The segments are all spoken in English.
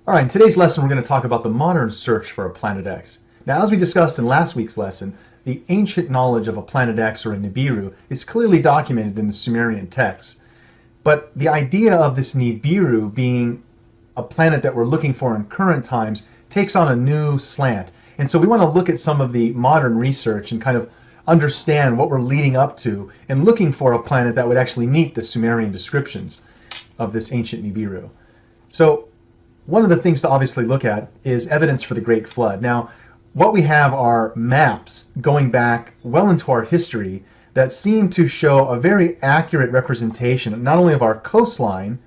All right, in today's lesson, we're going to talk about the modern search for a Planet X. Now, as we discussed in last week's lesson, the ancient knowledge of a Planet X or a Nibiru is clearly documented in the Sumerian texts. But the idea of this Nibiru being a planet that we're looking for in current times takes on a new slant. And so we want to look at some of the modern research and kind of understand what we're leading up to and looking for a planet that would actually meet the Sumerian descriptions of this ancient Nibiru. So one of the things to obviously look at is evidence for the Great Flood. Now, what we have are maps going back well into our history that seem to show a very accurate representation, not only of our coastline,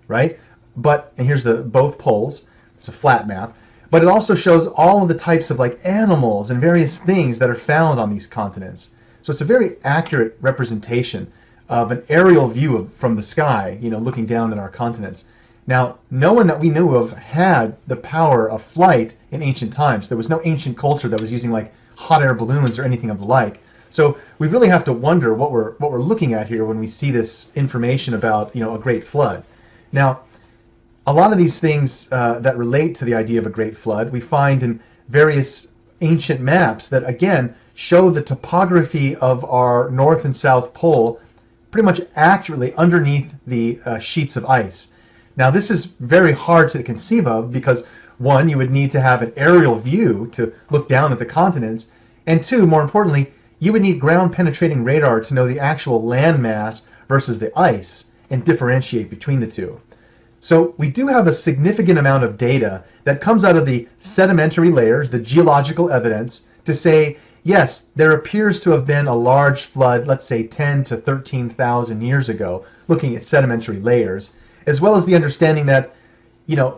right, but, and here's both poles, it's a flat map, but it also shows all of the types of like animals and various things that are found on these continents. So it's a very accurate representation of an aerial view from the sky, looking down at our continents. Now, no one that we knew of had the power of flight in ancient times. There was no ancient culture that was using like hot air balloons or anything of the like. So we really have to wonder what we're looking at here when we see this information about a great flood. Now, a lot of these things that relate to the idea of a great flood we find in various ancient maps that again show the topography of our North and South Pole pretty much accurately underneath the sheets of ice. Now, this is very hard to conceive of because, one, you would need to have an aerial view to look down at the continents, and two, more importantly, you would need ground-penetrating radar to know the actual landmass versus the ice and differentiate between the two. So we do have a significant amount of data that comes out of the sedimentary layers, the geological evidence, to say, yes, there appears to have been a large flood, let's say 10 to 13,000 years ago, looking at sedimentary layers, as well as the understanding that,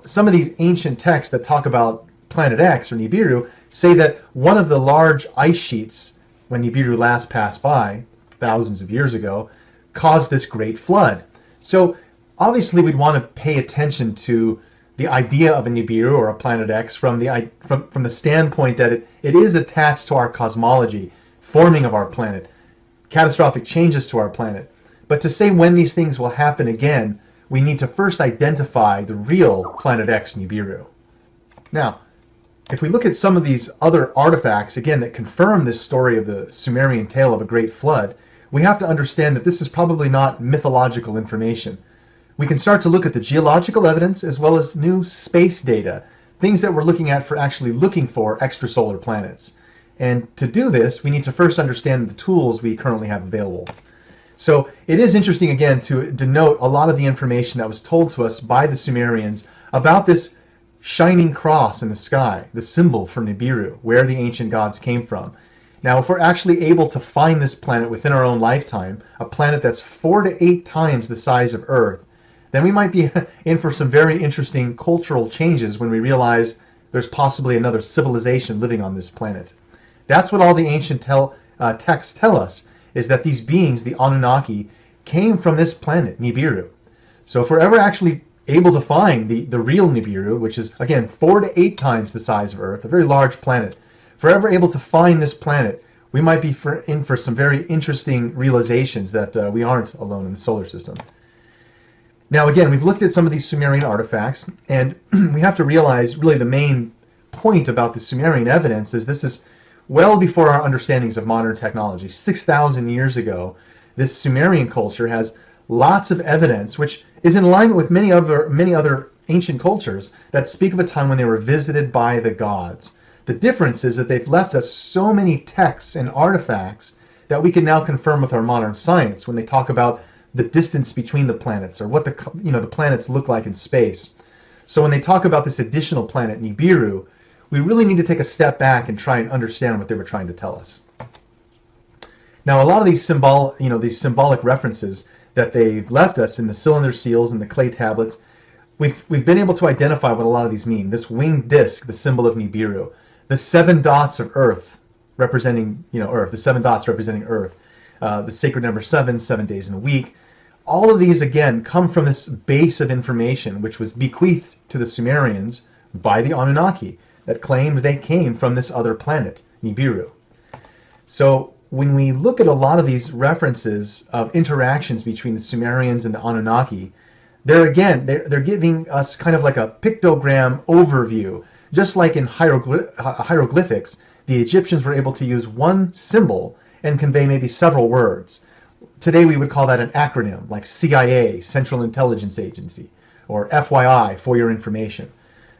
some of these ancient texts that talk about Planet X or Nibiru say that one of the large ice sheets, when Nibiru last passed by, thousands of years ago, caused this great flood. So obviously we'd want to pay attention to the idea of a Nibiru or a Planet X from the standpoint that it is attached to our cosmology, forming of our planet, catastrophic changes to our planet. But to say when these things will happen again, we need to first identify the real Planet X Nibiru. Now, if we look at some of these other artifacts, again, that confirm this story of the Sumerian tale of a great flood, we have to understand that this is probably not mythological information. We can start to look at the geological evidence as well as new space data, things that we're looking at for actually looking for extrasolar planets. And to do this, we need to first understand the tools we currently have available. So it is interesting, again, to denote a lot of the information that was told to us by the Sumerians about this shining cross in the sky, the symbol for Nibiru, where the ancient gods came from. Now, if we're actually able to find this planet within our own lifetime, a planet that's 4 to 8 times the size of Earth, then we might be in for some very interesting cultural changes when we realize there's possibly another civilization living on this planet. That's what all the ancient texts tell us, is that these beings, the Anunnaki, came from this planet, Nibiru. So if we're ever actually able to find the real Nibiru, which is, again, 4 to 8 times the size of Earth, a very large planet, if we're ever able to find this planet, we might be in for some very interesting realizations that we aren't alone in the solar system. Now, again, we've looked at some of these Sumerian artifacts, and we have to realize really the main point about the Sumerian evidence is this is well before our understandings of modern technology. 6,000 years ago, this Sumerian culture has lots of evidence, which is in alignment with many other ancient cultures that speak of a time when they were visited by the gods. The difference is that they've left us so many texts and artifacts that we can now confirm with our modern science when they talk about the distance between the planets or what the planets look like in space. So when they talk about this additional planet, Nibiru, we really need to take a step back and try and understand what they were trying to tell us. Now, a lot of these symbolic references that they've left us in the cylinder seals and the clay tablets, we've been able to identify what a lot of these mean. This winged disc, the symbol of Nibiru, the 7 dots of Earth representing Earth, the 7 dots representing Earth, the sacred number 7, 7 days in a week. All of these, again, come from this base of information which was bequeathed to the Sumerians by the Anunnaki that claimed they came from this other planet, Nibiru. So when we look at a lot of these references of interactions between the Sumerians and the Anunnaki, they're giving us kind of like a pictogram overview. Just like in hieroglyphics, the Egyptians were able to use one symbol and convey maybe several words. Today we would call that an acronym, like CIA, Central Intelligence Agency, or FYI, for your information.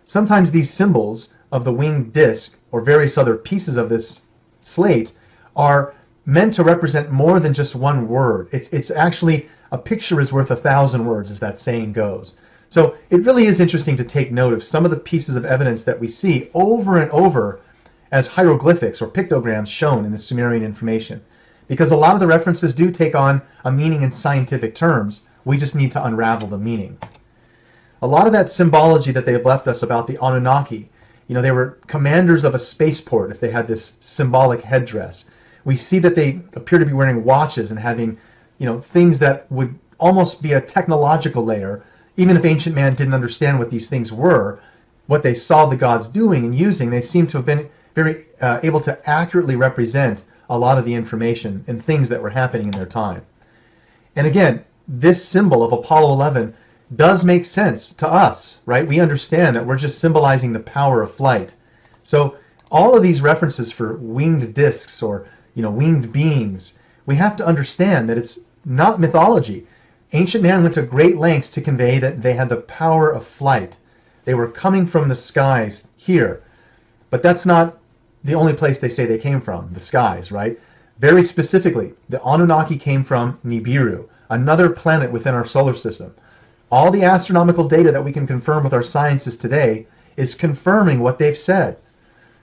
Sometimes these symbols of the winged disc or various other pieces of this slate are meant to represent more than just one word. It's actually, a picture is worth 1,000 words, as that saying goes. So it really is interesting to take note of some of the pieces of evidence that we see over and over as hieroglyphics or pictograms shown in the Sumerian information. Because a lot of the references do take on a meaning in scientific terms. We just need to unravel the meaning. A lot of that symbology that they've left us about the Anunnaki, they were commanders of a spaceport if they had this symbolic headdress. We see that they appear to be wearing watches and having, things that would almost be a technological layer. Even if ancient man didn't understand what these things were, what they saw the gods doing and using, they seem to have been very able to accurately represent a lot of the information and things that were happening in their time. And again, this symbol of Apollo 11 does make sense to us, right? We understand that we're just symbolizing the power of flight. So all of these references for winged discs or winged beings, we have to understand that it's not mythology. Ancient man went to great lengths to convey that they had the power of flight. They were coming from the skies here. But that's not the only place they say they came from, the skies, right? Very specifically, the Anunnaki came from Nibiru, another planet within our solar system. All the astronomical data that we can confirm with our sciences today is confirming what they've said.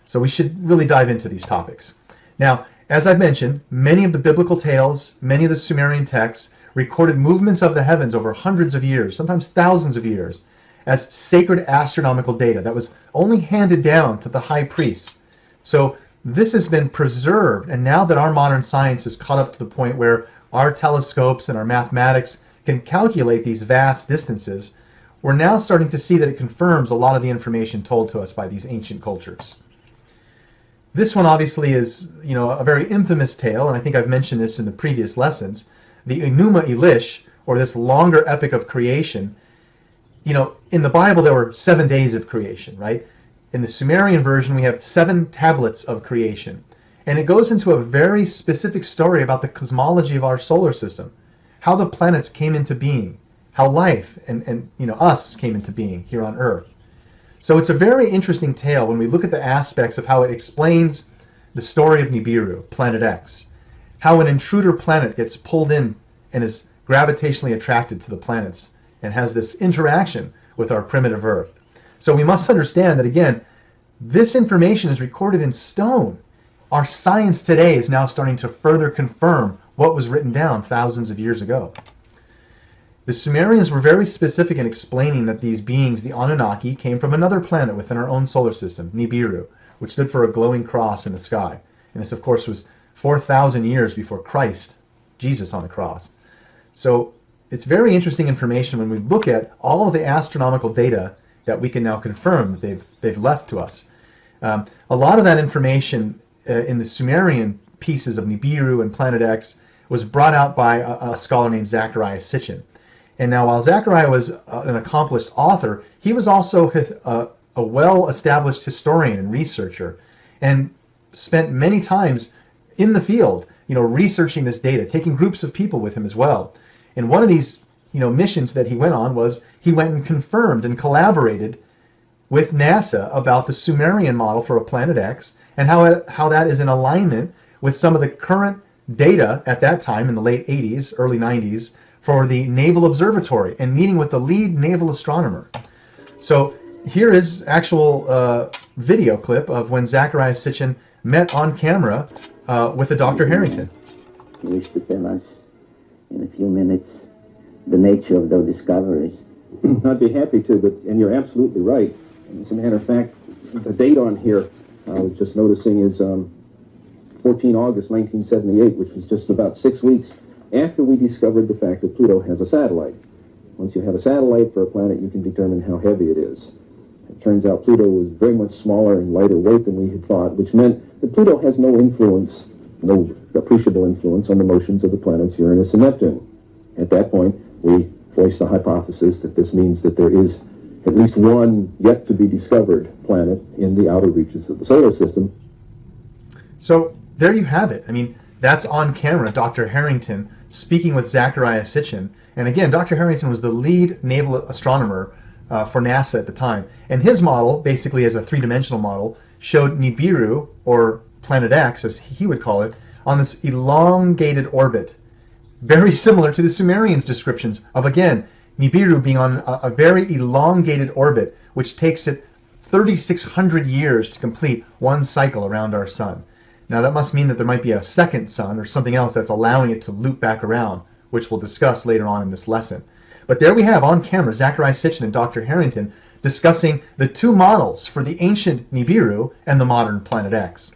So we should really dive into these topics. Now, as I've mentioned, many of the biblical tales, many of the Sumerian texts recorded movements of the heavens over hundreds of years, sometimes thousands of years, as sacred astronomical data that was only handed down to the high priests. So this has been preserved, and now that our modern science is caught up to the point where our telescopes and our mathematics can calculate these vast distances, we're now starting to see that it confirms a lot of the information told to us by these ancient cultures. This one obviously is, a very infamous tale, and I think I've mentioned this in the previous lessons. The Enuma Elish, or this longer epic of creation. In the Bible there were 7 days of creation, right? In the Sumerian version we have 7 tablets of creation. And it goes into a very specific story about the cosmology of our solar system, how the planets came into being, how life and us came into being here on Earth. So it's a very interesting tale when we look at the aspects of how it explains the story of Nibiru, Planet X, how an intruder planet gets pulled in and is gravitationally attracted to the planets and has this interaction with our primitive Earth. So we must understand that, again, this information is recorded in stone. Our science today is now starting to further confirm what was written down thousands of years ago. The Sumerians were very specific in explaining that these beings, the Anunnaki, came from another planet within our own solar system, Nibiru, which stood for a glowing cross in the sky. And this, of course, was 4,000 years before Christ, Jesus on the cross. So it's very interesting information when we look at all of the astronomical data that we can now confirm that they've left to us. A lot of that information in the Sumerian pieces of Nibiru and Planet X was brought out by a scholar named Zechariah Sitchin. And now, while Zechariah was an accomplished author, he was also a well-established historian and researcher, and spent many times in the field, researching this data, taking groups of people with him as well. And one of these, missions that he went on was he went and confirmed and collaborated with NASA about the Sumerian model for a Planet X and how that is in alignment with some of the current data at that time in the late 80s, early 90s, for the Naval Observatory and meeting with the lead naval astronomer. So here is actual video clip of when Zechariah Sitchin met on camera with a Dr. Harrington. You wish to tell us in a few minutes the nature of those discoveries? I'd be happy to, and you're absolutely right. As a matter of fact, the date on here, I was just noticing, is 14 August 1978, which was just about 6 weeks after we discovered the fact that Pluto has a satellite. Once you have a satellite for a planet, you can determine how heavy it is. It turns out Pluto was very much smaller and lighter weight than we had thought, which meant that Pluto has no influence no appreciable influence on the motions of the planets Uranus and Neptune. At that point, we voiced the hypothesis that this means that there is at least one yet to be discovered planet in the outer reaches of the solar system. So there you have it. I mean, that's on camera, Dr. Harrington speaking with Zecharia Sitchin. And again, Dr. Harrington was the lead naval astronomer for NASA at the time. And his model, basically as a three-dimensional model, showed Nibiru, or Planet X, as he would call it, on this elongated orbit. Very similar to the Sumerians' descriptions of, again, Nibiru being on a very elongated orbit, which takes it 3,600 years to complete one cycle around our sun. Now that must mean that there might be a second sun or something else that's allowing it to loop back around, which we'll discuss later on in this lesson. But there we have on camera Zecharia Sitchin and Dr. Harrington discussing the two models for the ancient Nibiru and the modern Planet X.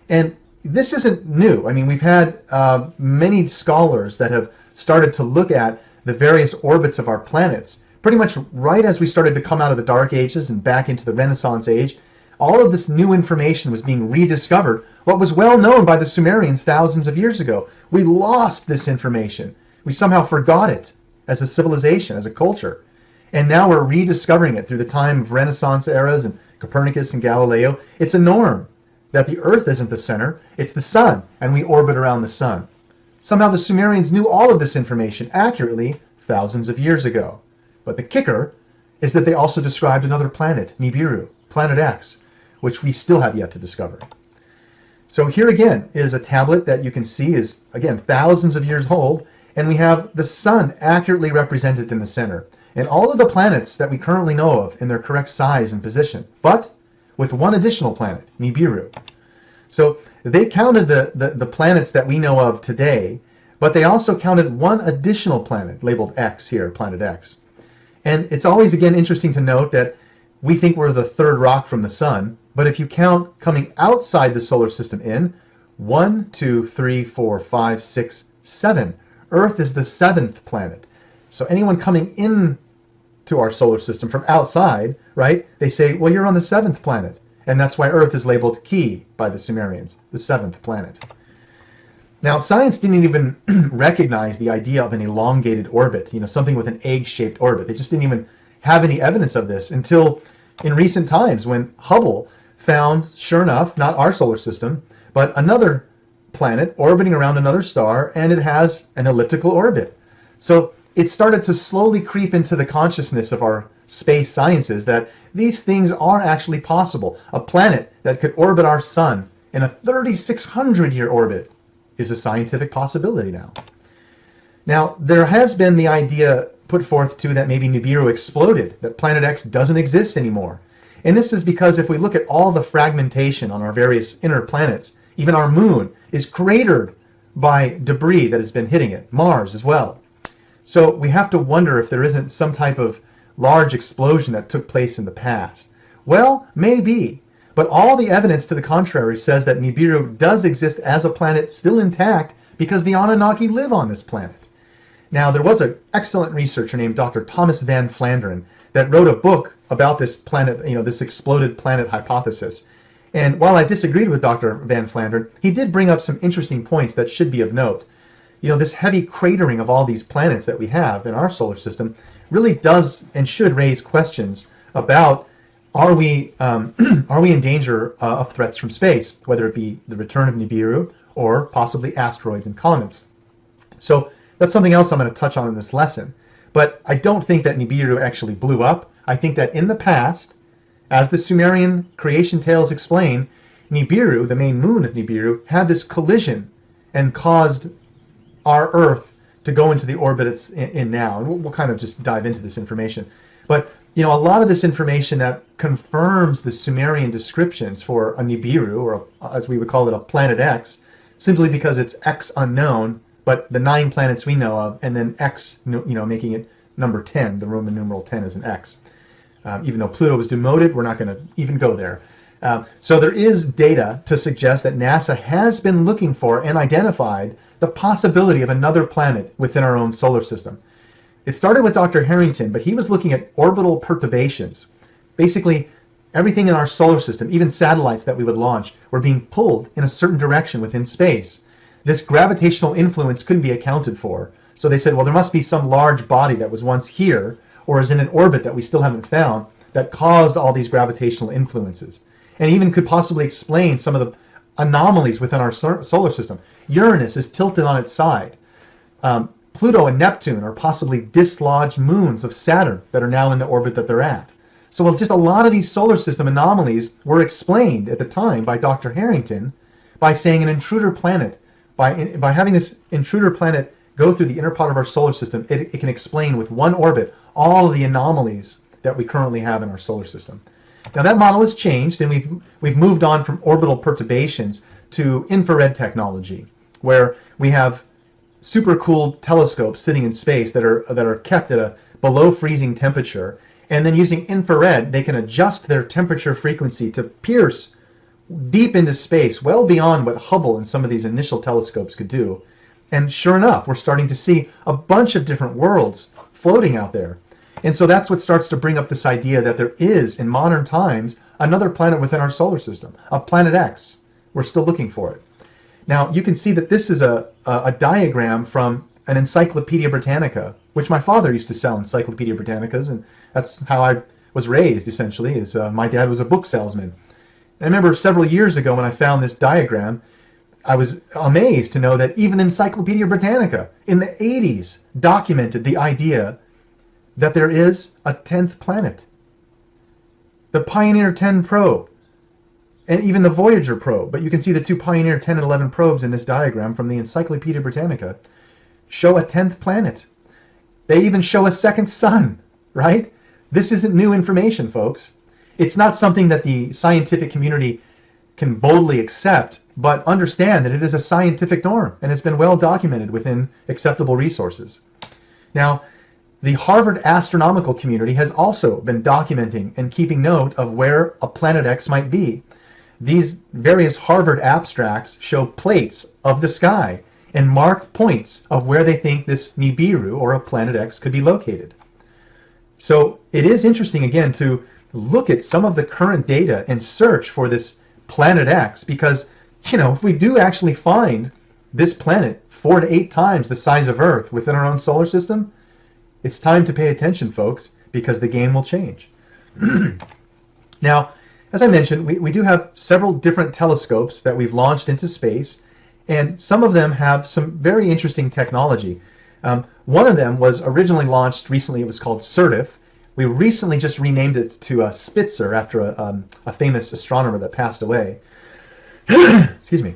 And this isn't new. I mean, we've had many scholars that have started to look at the various orbits of our planets pretty much right as we started to come out of the Dark Ages and back into the Renaissance Age. All of this new information was being rediscovered, what was well known by the Sumerians thousands of years ago. We lost this information. We somehow forgot it as a civilization, as a culture. And now we're rediscovering it through the time of Renaissance eras and Copernicus and Galileo. It's a norm that the Earth isn't the center, it's the sun, and we orbit around the sun. Somehow the Sumerians knew all of this information accurately thousands of years ago. But the kicker is that they also described another planet, Nibiru, Planet X, which we still have yet to discover. So here again is a tablet that you can see is, again, thousands of years old, and we have the sun accurately represented in the center, and all of the planets that we currently know of in their correct size and position, but with one additional planet, Nibiru. So they counted the planets that we know of today, but they also counted one additional planet, labeled X here, Planet X. And it's always, again, interesting to note that we think we're the third rock from the sun, but if you count coming outside the solar system in, 1, 2, 3, 4, 5, 6, 7. Earth is the seventh planet. So anyone coming in to our solar system from outside, right, they say, well, you're on the seventh planet. And that's why Earth is labeled Ki by the Sumerians, the seventh planet. Now, science didn't even recognize the idea of an elongated orbit, something with an egg-shaped orbit. They just didn't even have any evidence of this until in recent times when Hubble found, sure enough, not our solar system, but another planet orbiting around another star, and it has an elliptical orbit. So it started to slowly creep into the consciousness of our space sciences that these things are actually possible. A planet that could orbit our sun in a 3,600-year orbit is a scientific possibility now. Now, there has been the idea put forth too that maybe Nibiru exploded, that Planet X doesn't exist anymore. And this is because if we look at all the fragmentation on our various inner planets, even our moon is cratered by debris that has been hitting it, Mars as well. So we have to wonder if there isn't some type of large explosion that took place in the past. Well, maybe, but all the evidence to the contrary says that Nibiru does exist as a planet still intact because the Anunnaki live on this planet. Now, there was an excellent researcher named Dr. Thomas Van Flanderen that wrote a book about this planet, this exploded planet hypothesis. And while I disagreed with Dr. Van Flanderen, he did bring up some interesting points that should be of note. This heavy cratering of all these planets that we have in our solar system really does and should raise questions about are we in danger of threats from space, whether it be the return of Nibiru or possibly asteroids and comets. So that's something else I'm going to touch on in this lesson. But I don't think that Nibiru actually blew up. I think that in the past, as the Sumerian creation tales explain, Nibiru, the main moon of Nibiru, had this collision and caused our Earth to go into the orbit it's in now. And we'll kind of just dive into this information. But a lot of this information that confirms the Sumerian descriptions for a Nibiru, or as we would call it, a Planet X, simply because it's X unknown, but the 9 planets we know of, and then X, making it number 10. The Roman numeral 10 is an X. Even though Pluto was demoted, we're not going to even go there. So there is data to suggest that NASA has been looking for and identified the possibility of another planet within our own solar system. It started with Dr. Harrington, but he was looking at orbital perturbations. Basically, Everything in our solar system, even satellites that we would launch, were being pulled in a certain direction within space. This gravitational influence couldn't be accounted for. So they said, well, there must be some large body that was once here or is in an orbit that we still haven't found that caused all these gravitational influences, and even could possibly explain some of the anomalies within our solar system. Uranus is tilted on its side. Pluto and Neptune are possibly dislodged moons of Saturn that are now in the orbit that they're at. So well, just a lot of these solar system anomalies were explained at the time by Dr. Harrington by saying an intruder planet, by having this intruder planet go through the inner part of our solar system, it can explain with one orbit all of the anomalies that we currently have in our solar system. Now that model has changed, and we've moved on from orbital perturbations to infrared technology, where we have super cool telescopes sitting in space that are kept at a below freezing temperature, and then using infrared they can adjust their temperature frequency to pierce deep into space, well beyond what Hubble and some of these initial telescopes could do. And sure enough, we're starting to see a bunch of different worlds floating out there. And so that's what starts to bring up this idea that there is, in modern times, another planet within our solar system, a planet X. We're still looking for it. Now, you can see that this is a diagram from an Encyclopedia Britannica, which my father used to sell Encyclopedia Britannicas, and that's how I was raised, essentially, is my dad was a book salesman. And I remember several years ago when I found this diagram, I was amazed to know that even Encyclopedia Britannica in the 80s documented the idea that there is a 10th planet. The Pioneer 10 probe, and even the Voyager probe, but you can see the two Pioneer 10 and 11 probes in this diagram from the Encyclopedia Britannica, show a 10th planet. They even show a second sun, right? This isn't new information, folks. It's not something that the scientific community can boldly accept, but understand that it is a scientific norm, and it's been well documented within acceptable resources. Now, the Harvard astronomical community has also been documenting and keeping note of where a planet X might be. These various Harvard abstracts show plates of the sky and mark points of where they think this Nibiru or a planet X could be located. So it is interesting again to look at some of the current data and search for this planet X, because if we do actually find this planet 4 to 8 times the size of Earth within our own solar system, it's time to pay attention, folks, because the game will change. Now, as I mentioned, we do have several different telescopes that we've launched into space, and some of them have some very interesting technology. One of them was originally launched recently. It was called Certif. We recently just renamed it to Spitzer after a famous astronomer that passed away. Excuse me.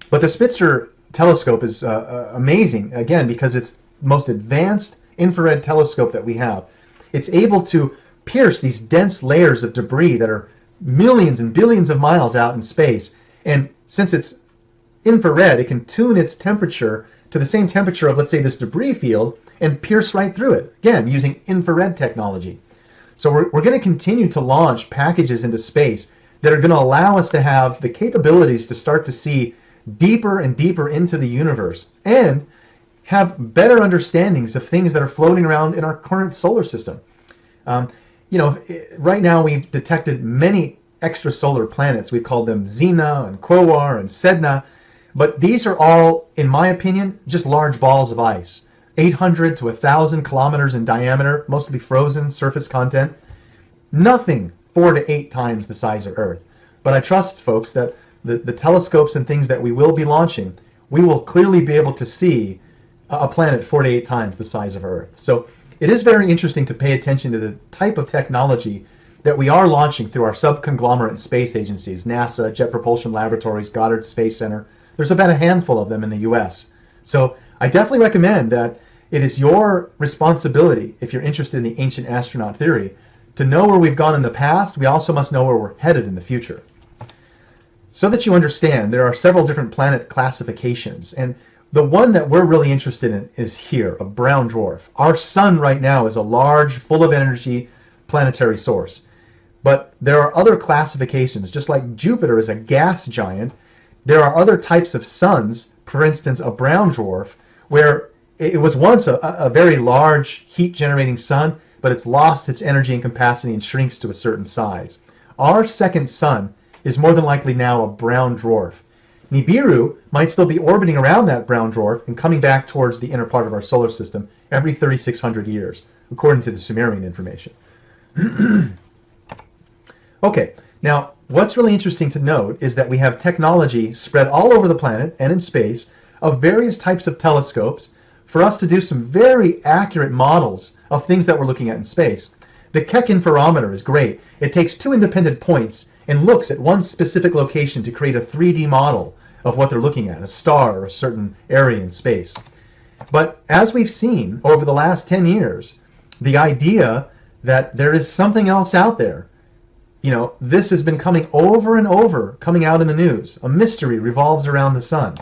But the Spitzer telescope is amazing, again, because it's the most advanced infrared telescope that we have. It's able to pierce these dense layers of debris that are millions and billions of miles out in space. And since it's infrared, it can tune its temperature to the same temperature of, let's say, this debris field and pierce right through it, again, using infrared technology. So we're going to continue to launch packages into space that are going to allow us to have the capabilities to start to see deeper and deeper into the universe and have better understandings of things that are floating around in our current solar system. Right now we've detected many extrasolar planets. We've called them Xena and Quoar and Sedna, but these are all, in my opinion, just large balls of ice, 800 to 1,000 kilometers in diameter, mostly frozen surface content. Nothing 4 to 8 times the size of Earth. But I trust, folks, that the telescopes and things that we will be launching, we will clearly be able to see a planet 4 to 8 times the size of Earth. So it is very interesting to pay attention to the type of technology that we are launching through our subconglomerate space agencies, NASA, Jet Propulsion Laboratories, Goddard Space Center. There's about a handful of them in the US. So I definitely recommend that it is your responsibility, if you're interested in the ancient astronaut theory, to know where we've gone in the past. We also must know where we're headed in the future. So that you understand, there are several different planet classifications, and the one that we're really interested in is here, a brown dwarf. Our sun right now is a large, full of energy planetary source. But there are other classifications. Just like Jupiter is a gas giant, there are other types of suns, for instance, a brown dwarf, where it was once a very large heat-generating sun, but it's lost its energy and capacity and shrinks to a certain size. our second sun is more than likely now a brown dwarf. Nibiru might still be orbiting around that brown dwarf and coming back towards the inner part of our solar system every 3,600 years, according to the Sumerian information. Okay, now what's really interesting to note is that we have technology spread all over the planet and in space of various types of telescopes for us to do some very accurate models of things that we're looking at in space. The Keck interferometer is great. It takes two independent points and looks at one specific location to create a 3D model of what they're looking at, a star or a certain area in space. But as we've seen over the last 10 years, the idea that there is something else out there, this has been coming over and over, coming out in the news. A mystery revolves around the sun.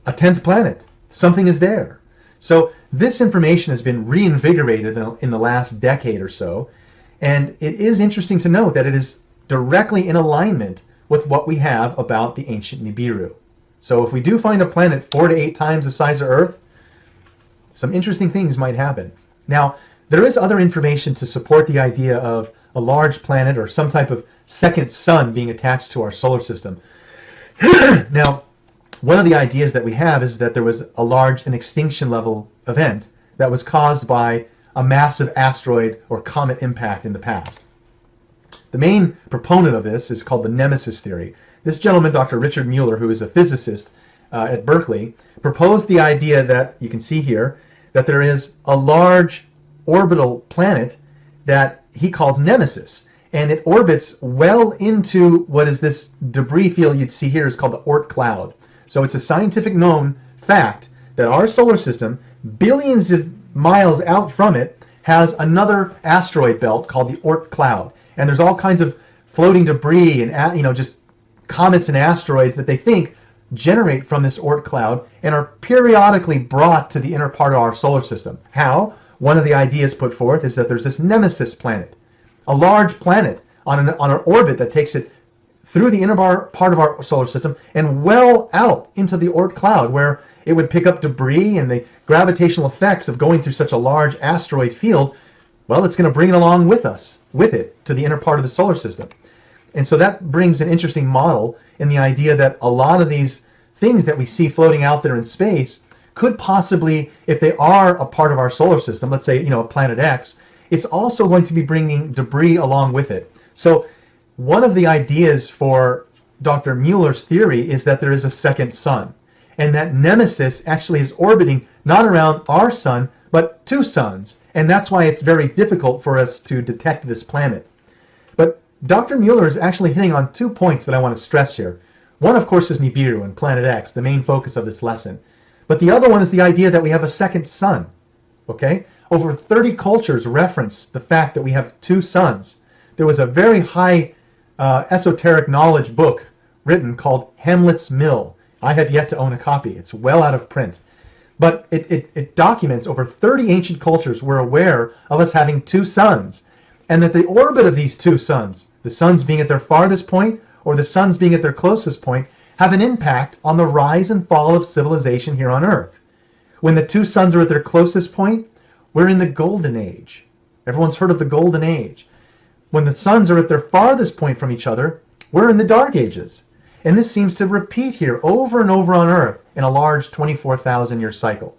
A 10th planet. Something is there. So this information has been reinvigorated in the last decade or so, and it is interesting to note that it is directly in alignment with what we have about the ancient Nibiru. So if we do find a planet 4 to 8 times the size of Earth, some interesting things might happen. Now, there is other information to support the idea of a large planet or some type of second sun being attached to our solar system. Now, one of the ideas that we have is that there was an extinction level event that was caused by a massive asteroid or comet impact in the past. The main proponent of this is called the Nemesis theory. This gentleman, Dr. Richard Mueller, who is a physicist at Berkeley, proposed the idea that, you can see here, that there is a large orbital planet that he calls Nemesis, and it orbits well into what is this debris field you'd see here is called the Oort cloud. So it's a scientific known fact that our solar system, billions of miles out from it, has another asteroid belt called the Oort cloud. And there's all kinds of floating debris and just comets and asteroids that they think generate from this Oort cloud and are periodically brought to the inner part of our solar system. How? One of the ideas put forth is that there's this Nemesis planet, a large planet on an orbit that takes it through the inner part of our solar system and well out into the Oort cloud, where it would pick up debris, and the gravitational effects of going through such a large asteroid field, well, it's going to bring it along with it to the inner part of the solar system. And so that brings an interesting model in the idea that a lot of these things that we see floating out there in space could possibly, if they are a part of our solar system, let's say, a planet X, it's also going to be bringing debris along with it. So one of the ideas for Dr. Mueller's theory is that there is a second sun, and that Nemesis actually is orbiting not around our sun, but 2 suns, and that's why it's very difficult for us to detect this planet. But Dr. Mueller is actually hitting on 2 points that I want to stress here. One, of course, is Nibiru and Planet X, the main focus of this lesson. But the other one is the idea that we have a second sun. Okay? Over 30 cultures reference the fact that we have 2 suns. There was a very high esoteric knowledge book written called Hamlet's Mill. I have yet to own a copy. It's well out of print. But it documents over 30 ancient cultures were aware of us having 2 suns, and that the orbit of these 2 suns, the suns being at their farthest point or the suns being at their closest point, have an impact on the rise and fall of civilization here on Earth. When the 2 suns are at their closest point, we're in the Golden Age. Everyone's heard of the Golden Age. When the suns are at their farthest point from each other, we're in the Dark Ages. And this seems to repeat here over and over on Earth in a large 24,000-year cycle.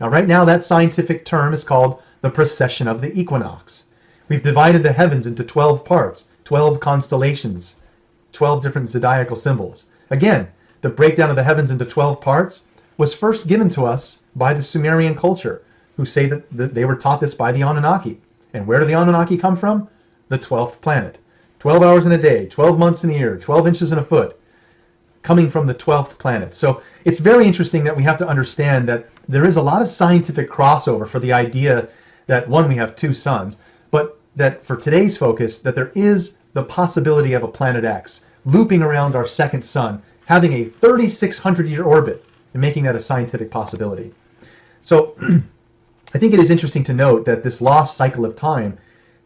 Now, right now, that scientific term is called the precession of the equinox. We've divided the heavens into 12 parts, 12 constellations, 12 different zodiacal symbols. Again, the breakdown of the heavens into 12 parts was first given to us by the Sumerian culture, who say that they were taught this by the Anunnaki. And where do the Anunnaki come from? The 12th planet. 12 hours in a day, 12 months in a year, 12 inches in a foot, coming from the 12th planet. So it's very interesting that we have to understand that there is a lot of scientific crossover for the idea that, one, we have 2 suns, but that for today's focus, that there is the possibility of a planet X looping around our second sun, having a 3,600-year orbit, and making that a scientific possibility. So I think it is interesting to note that this lost cycle of time,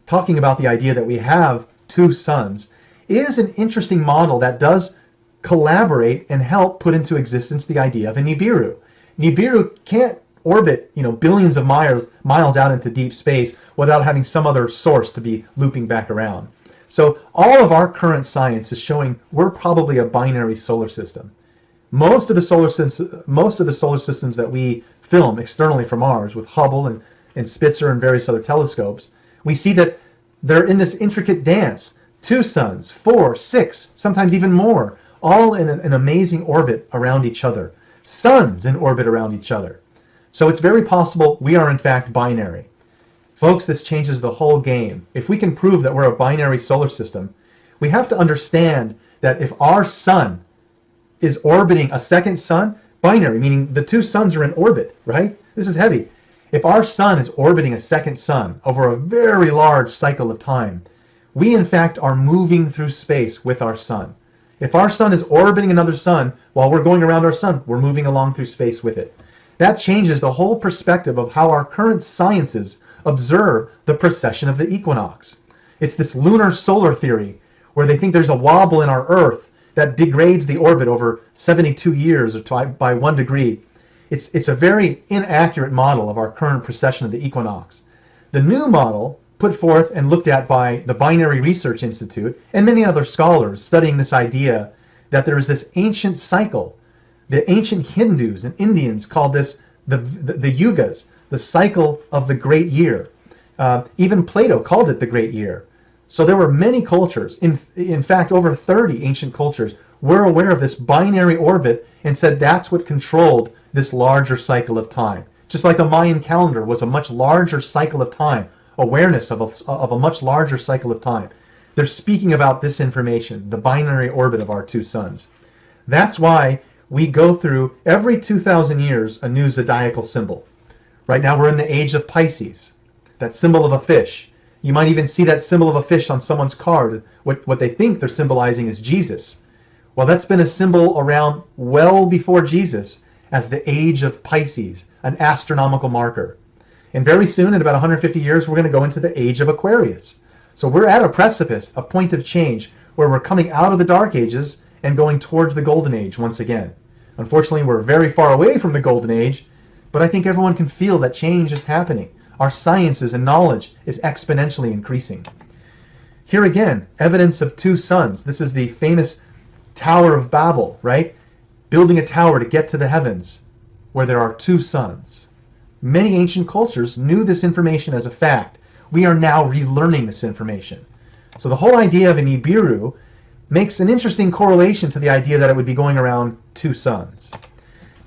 talking about the idea that we have 2 suns, is an interesting model that does collaborate and help put into existence the idea of a Nibiru. Nibiru can't orbit, billions of miles out into deep space without having some other source to be looping back around. So all of our current science is showing we're probably a binary solar system. Most of the solar systems that we film externally from Mars with Hubble and Spitzer and various other telescopes, we see that they're in this intricate dance. 2 suns, 4, 6, sometimes even more, all in an amazing orbit around each other. Suns in orbit around each other. So it's very possible we are in fact binary. Folks, this changes the whole game. If we can prove that we're a binary solar system, we have to understand that if our sun is orbiting a second sun, binary, meaning the 2 suns are in orbit, right? This is heavy. If our sun is orbiting a second sun over a very large cycle of time, we in fact are moving through space with our sun. If our sun is orbiting another sun while we're going around our sun, we're moving along through space with it. That changes the whole perspective of how our current sciences observe the precession of the equinox. It's this lunar solar theory where they think there's a wobble in our Earth that degrades the orbit over 72 years or by 1 degree. It's a very inaccurate model of our current precession of the equinox. The new model, put forth and looked at by the Binary Research Institute and many other scholars studying this idea that there is this ancient cycle. The ancient Hindus and Indians called this the yugas, the cycle of the great year. Even Plato called it the great year. So there were many cultures, in fact over 30 ancient cultures, were aware of this binary orbit and said that's what controlled this larger cycle of time. Just like the Mayan calendar was a much larger cycle of time, awareness of a much larger cycle of time. They're speaking about this information, the binary orbit of our 2 suns. That's why we go through every 2,000 years a new zodiacal symbol. Right now we're in the age of Pisces, that symbol of a fish. You might even see that symbol of a fish on someone's card. What they think they're symbolizing is Jesus. Well, that's been a symbol around well before Jesus as the age of Pisces, an astronomical marker. And very soon, in about 150 years, we're going to go into the age of Aquarius. So we're at a precipice, a point of change, where we're coming out of the Dark Ages and going towards the Golden Age once again. Unfortunately, we're very far away from the Golden Age, but I think everyone can feel that change is happening. Our sciences and knowledge is exponentially increasing. Here again, evidence of 2 suns. This is the famous Tower of Babel, right? Building a tower to get to the heavens, where there are 2 suns. Many ancient cultures knew this information as a fact. We are now relearning this information. So the whole idea of a Nibiru makes an interesting correlation to the idea that it would be going around 2 suns.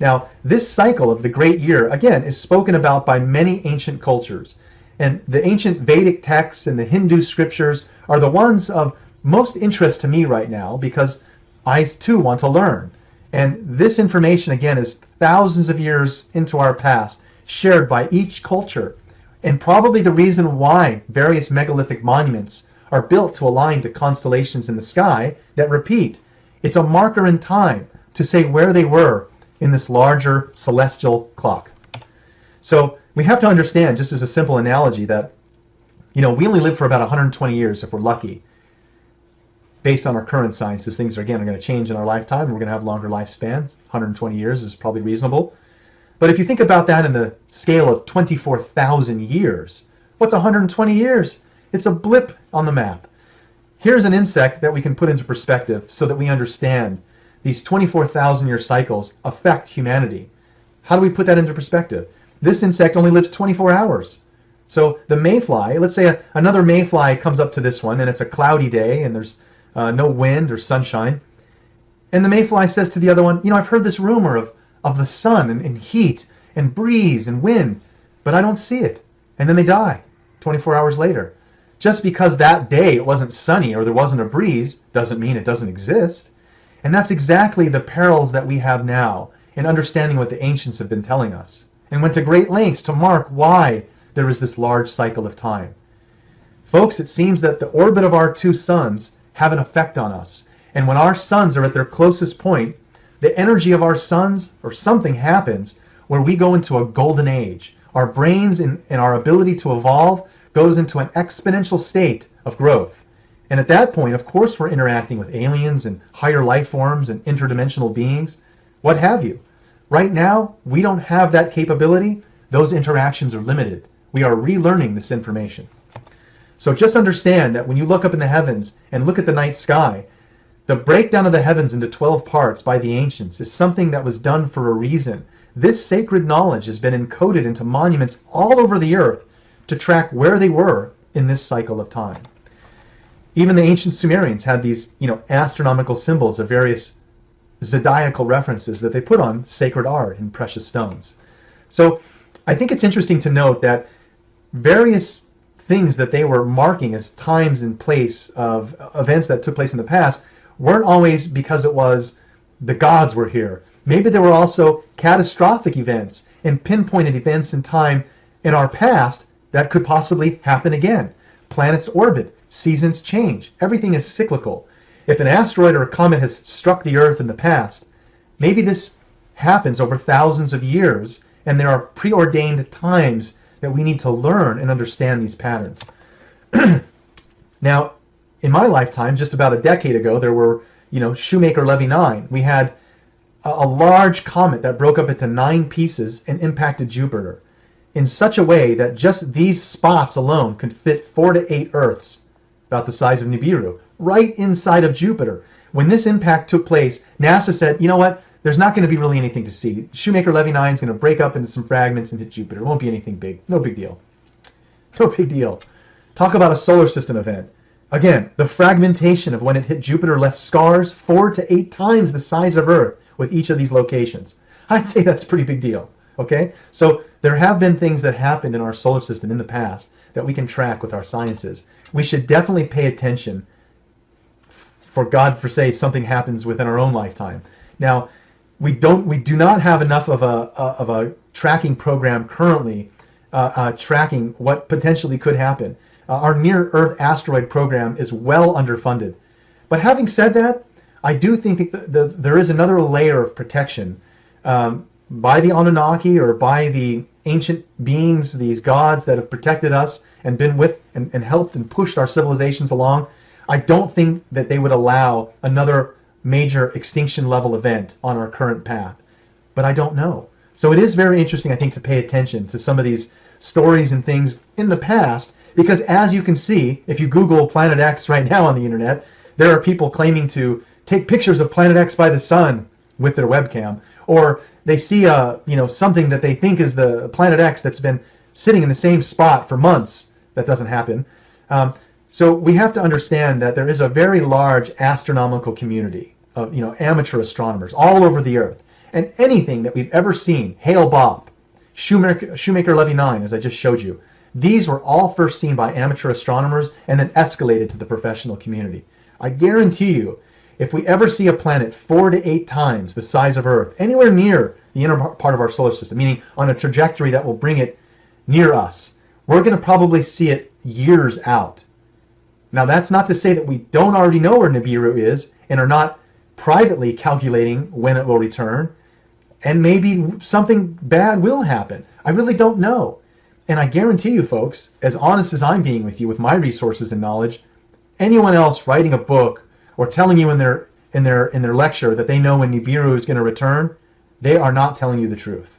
Now, this cycle of the great year, again, is spoken about by many ancient cultures. And the ancient Vedic texts and the Hindu scriptures are the ones of most interest to me right now because I too want to learn. And this information, again, is thousands of years into our past, shared by each culture, and probably the reason why various megalithic monuments are built to align to constellations in the sky that repeat. It's a marker in time to say where they were in this larger celestial clock. So we have to understand, just as a simple analogy, that we only live for about 120 years if we're lucky. Based on our current sciences, things are going to change in our lifetime. We're going to have longer lifespans. 120 years is probably reasonable. But if you think about that in the scale of 24,000 years, what's 120 years? It's a blip on the map. Here's an insect that we can put into perspective so that we understand these 24,000 year cycles affect humanity. How do we put that into perspective? This insect only lives 24 hours. So the mayfly, let's say another mayfly comes up to this one and it's a cloudy day and there's no wind or sunshine. And the mayfly says to the other one, I've heard this rumor of the sun and heat and breeze and wind, but I don't see it. And then they die 24 hours later. Just because that day it wasn't sunny or there wasn't a breeze doesn't mean it doesn't exist. And that's exactly the perils that we have now in understanding what the ancients have been telling us, and went to great lengths to mark why there is this large cycle of time. Folks, it seems that the orbit of our 2 suns have an effect on us. And when our suns are at their closest point, the energy of our suns, or something happens where we go into a golden age. Our brains and our ability to evolve goes into an exponential state of growth. And at that point, of course, we're interacting with aliens and higher life forms and interdimensional beings, what have you. Right now, we don't have that capability. Those interactions are limited. We are relearning this information. So just understand that when you look up in the heavens and look at the night sky, the breakdown of the heavens into 12 parts by the ancients is something that was done for a reason. This sacred knowledge has been encoded into monuments all over the earth to track where they were in this cycle of time. Even the ancient Sumerians had these, astronomical symbols of various zodiacal references that they put on sacred art and precious stones. So I think it's interesting to note that various things that they were marking as times and place of events that took place in the past weren't always because it was the gods were here. Maybe there were also catastrophic events and pinpointed events in time in our past that could possibly happen again. Planets orbit, seasons change, everything is cyclical. If an asteroid or a comet has struck the Earth in the past, maybe this happens over thousands of years, and there are preordained times that we need to learn and understand these patterns. Now, in my lifetime, just about a decade ago, there were, Shoemaker-Levy 9. We had a large comet that broke up into 9 pieces and impacted Jupiter in such a way that just these spots alone could fit 4 to 8 Earths, about the size of Nibiru, right inside of Jupiter. When this impact took place, NASA said, you know what, there's not going to be really anything to see. Shoemaker-Levy 9 is going to break up into some fragments and hit Jupiter. It won't be anything big. No big deal. No big deal. Talk about a solar system event. Again, the fragmentation of when it hit Jupiter left scars 4 to 8 times the size of Earth with each of these locations. I'd say that's a pretty big deal. Okay? So there have been things that happened in our solar system in the past that we can track with our sciences. We should definitely pay attention for God forsake something happens within our own lifetime. Now, we do not have enough of a tracking program currently tracking what potentially could happen. Our near-Earth asteroid program is well underfunded. But having said that, I do think that there is another layer of protection by the Anunnaki or by the ancient beings, these gods that have protected us and been with and helped and pushed our civilizations along. I don't think that they would allow another major extinction level event on our current path. But I don't know. So it is very interesting, I think, to pay attention to some of these stories and things in the past, because as you can see, if you Google Planet X right now on the internet, there are people claiming to take pictures of Planet X by the sun with their webcam, or they see something that they think is the Planet X that's been sitting in the same spot for months. That doesn't happen. So we have to understand that there is a very large astronomical community of amateur astronomers all over the earth, and anything that we've ever seen, Hale-Bopp, Shoemaker-Levy 9, as I just showed you, these were all first seen by amateur astronomers and then escalated to the professional community. I guarantee you, if we ever see a planet 4 to 8 times the size of Earth, anywhere near the inner part of our solar system, meaning on a trajectory that will bring it near us, we're going to probably see it years out. Now, that's not to say that we don't already know where Nibiru is and are not privately calculating when it will return, and maybe something bad will happen. I really don't know. And I guarantee you, folks, as honest as I'm being with you with my resources and knowledge, anyone else writing a book or telling you in their lecture that they know when Nibiru is going to return, they are not telling you the truth.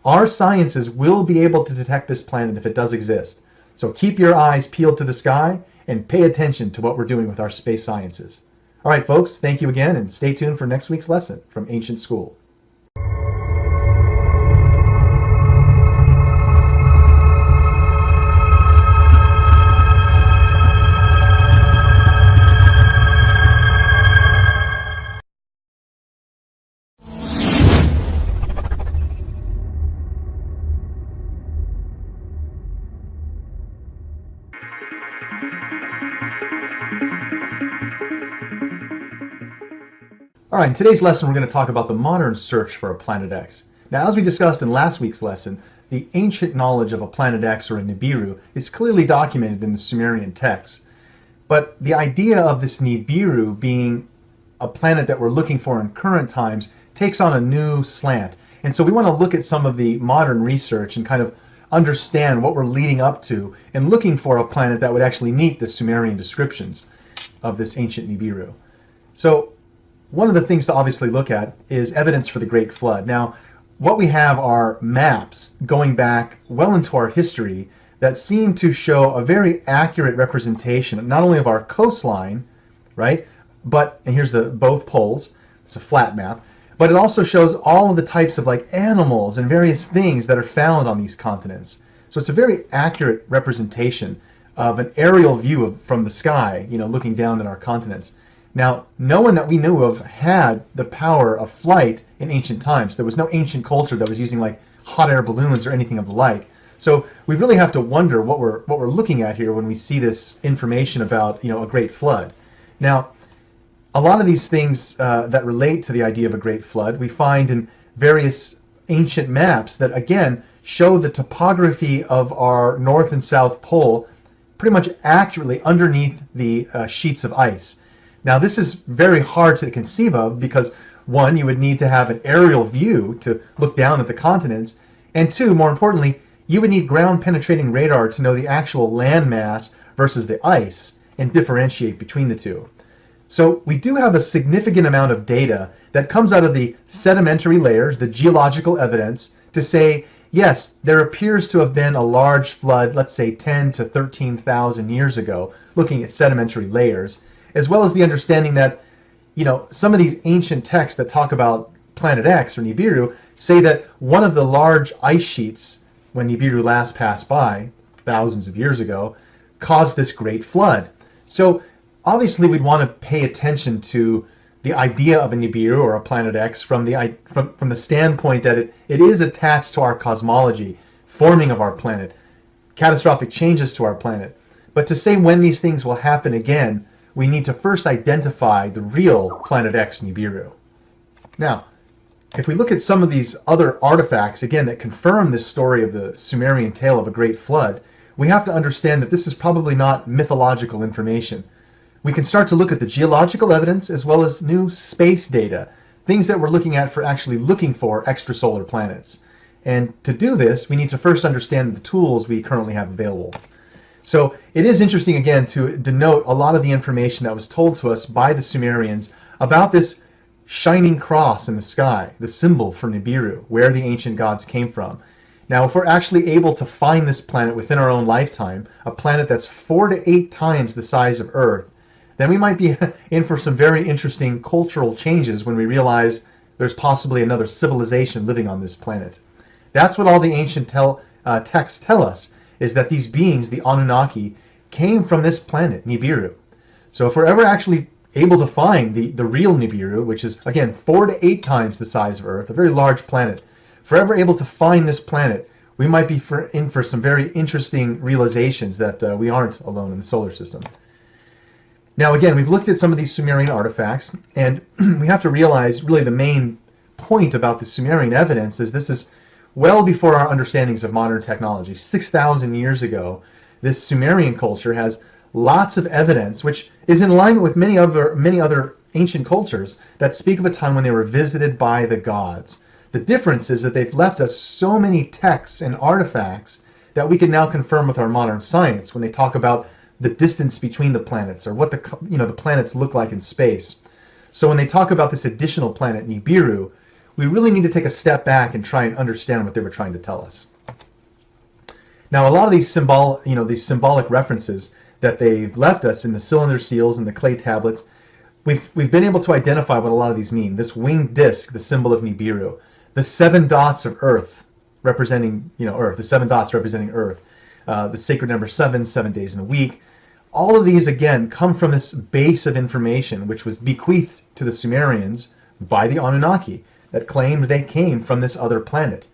Our sciences will be able to detect this planet if it does exist. So keep your eyes peeled to the sky and pay attention to what we're doing with our space sciences. All right, folks, thank you again, and stay tuned for next week's lesson from Ancient School. All right, in today's lesson, we're going to talk about the modern search for a Planet X. Now, as we discussed in last week's lesson, the ancient knowledge of a Planet X or a Nibiru is clearly documented in the Sumerian texts. But the idea of this Nibiru being a planet that we're looking for in current times takes on a new slant. And so we want to look at some of the modern research and kind of understand what we're leading up to and looking for a planet that would actually meet the Sumerian descriptions of this ancient Nibiru. So one of the things to obviously look at is evidence for the Great Flood. Now, what we have are maps going back well into our history that seem to show a very accurate representation, not only of our coastline, right, but, and here's the both poles, it's a flat map, but it also shows all of the types of like animals and various things that are found on these continents. So it's a very accurate representation of an aerial view from the sky, looking down at our continents. Now, no one that we knew of had the power of flight in ancient times. There was no ancient culture that was using like hot air balloons or anything of the like. So we really have to wonder what we're looking at here when we see this information about a great flood. Now, a lot of these things that relate to the idea of a great flood we find in various ancient maps that again show the topography of our North and South Pole pretty much accurately underneath the sheets of ice. Now this is very hard to conceive of because one, you would need to have an aerial view to look down at the continents, and two, more importantly, you would need ground penetrating radar to know the actual land mass versus the ice and differentiate between the two. So we do have a significant amount of data that comes out of the sedimentary layers, the geological evidence, to say, yes, there appears to have been a large flood, let's say 10 to 13,000 years ago, looking at sedimentary layers, as well as the understanding that, some of these ancient texts that talk about Planet X or Nibiru say that one of the large ice sheets, when Nibiru last passed by, thousands of years ago, caused this great flood. So obviously we'd want to pay attention to the idea of a Nibiru or a Planet X from the standpoint that it is attached to our cosmology, forming of our planet, catastrophic changes to our planet. But to say when these things will happen again, we need to first identify the real Planet X Nibiru. Now, if we look at some of these other artifacts, again, that confirm this story of the Sumerian tale of a great flood, we have to understand that this is probably not mythological information. We can start to look at the geological evidence as well as new space data, things that we're looking at for actually looking for extrasolar planets. And to do this, we need to first understand the tools we currently have available. So it is interesting, again, to denote a lot of the information that was told to us by the Sumerians about this shining cross in the sky, the symbol for Nibiru, where the ancient gods came from. Now, if we're actually able to find this planet within our own lifetime, a planet that's 4 to 8 times the size of Earth, then we might be in for some very interesting cultural changes when we realize there's possibly another civilization living on this planet. That's what all the ancient texts tell us, is that these beings, the Anunnaki, came from this planet, Nibiru. So if we're ever actually able to find the real Nibiru, which is, again, 4 to 8 times the size of Earth, a very large planet, if we're ever able to find this planet, we might be in for some very interesting realizations that we aren't alone in the solar system. Now, again, we've looked at some of these Sumerian artifacts, and we have to realize really the main point about the Sumerian evidence is this is well before our understandings of modern technology. 6,000 years ago, this Sumerian culture has lots of evidence, which is in alignment with many other ancient cultures that speak of a time when they were visited by the gods. The difference is that they've left us so many texts and artifacts that we can now confirm with our modern science when they talk about the distance between the planets or what the planets look like in space. So when they talk about this additional planet, Nibiru, we really need to take a step back and try and understand what they were trying to tell us. Now, a lot of these symbolic references that they've left us in the cylinder seals and the clay tablets, we've been able to identify what a lot of these mean. This winged disc, the symbol of Nibiru, the 7 dots of Earth representing, Earth, the 7 dots representing Earth, the sacred number 7, 7 days in a week. All of these, again, come from this base of information which was bequeathed to the Sumerians by the Anunnaki that claimed they came from this other planet.